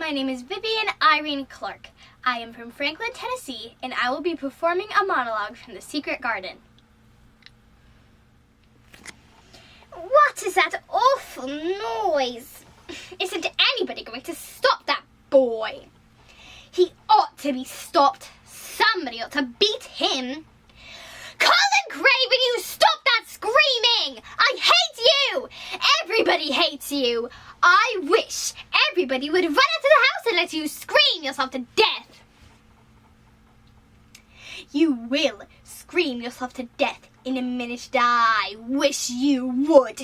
my name is Vivienne Irene Clark. I am from Franklin, Tennessee, and I will be performing a monologue from The Secret Garden. What is that awful noise? Isn't anybody going to stop that boy? He ought to be stopped. Somebody ought to beat him. Colin Craven, you stop that screaming! I hate you! Everybody hates you. I wish everybody would run into the house and let you scream yourself to death. You will scream yourself to death in a minute. I wish you would.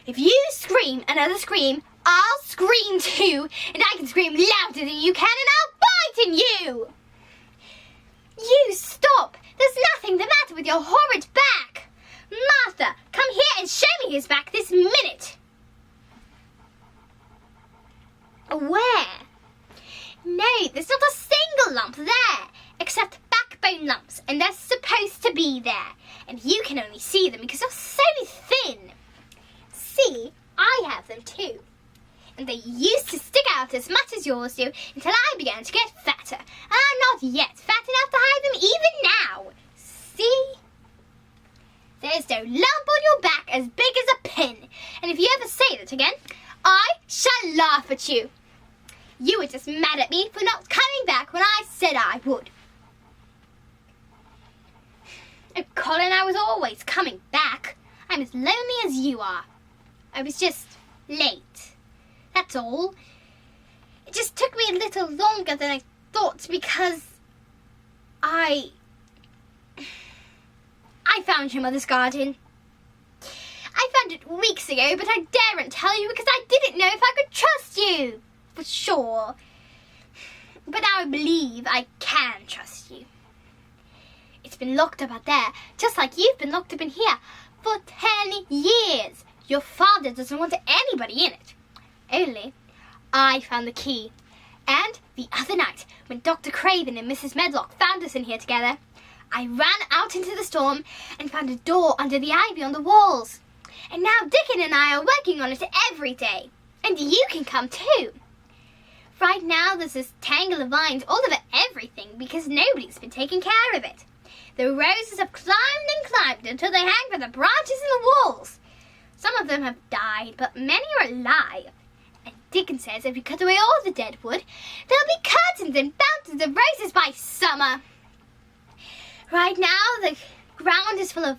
If you scream another scream, I'll scream too, and I can scream louder than you can, and I'll bite in you. You stop. There's nothing the matter with your horrid back. Martha, come here and show me his back this minute. Where? No, there's not a single lump there, except backbone lumps, and they're supposed to be there. And you can only see them because you're so thin. See, I have them too. And they used to stick out as much as yours do until I began to get fatter. And I'm not yet fat enough to hide them even now. See? There's no lump on your back as big as a pin. And if you ever say that again, I shall laugh at you. You were just mad at me for not coming back when I said I would. Oh, Colin, I was always coming back. I'm as lonely as you are. I was just late. That's all. It just took me a little longer than I thought because I found your mother's garden. I found it weeks ago, but I daren't tell you because I didn't know if I could trust you. For sure. But now I believe I can trust you. It's been locked up out there, just like you've been locked up in here, for 10 years. Your father doesn't want anybody in it. Only I found the key. And the other night, when Dr. Craven and Mrs. Medlock found us in here together, I ran out into the storm and found a door under the ivy on the walls. And now Dickon and I are working on it every day. And you can come too. Right now there's this tangle of vines all over everything because nobody's been taking care of it. The roses have climbed and climbed until they hang from the branches in the walls. Some of them have died, but many are alive. And Dickon says if we cut away all the dead wood, there'll be curtains and fountains of roses by summer. Right now the ground is full of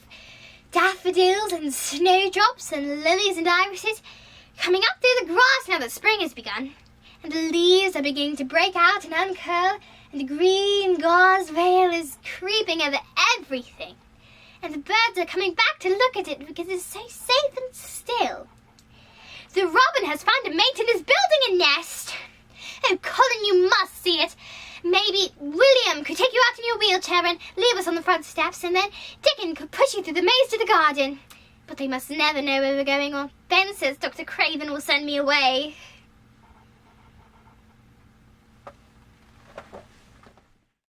daffodils and snowdrops and lilies and irises coming up through the grass now that spring has begun. And the leaves are beginning to break out and uncurl, and the green gauze veil is creeping over everything. And the birds are coming back to look at it because it's so safe and still. The robin has found a mate and is building a nest. Oh, Colin, you must see it. Maybe William could take you out in your wheelchair and leave us on the front steps, and then Dickon could push you through the maze to the garden. But they must never know where we're going, or Ben says Dr. Craven will send me away.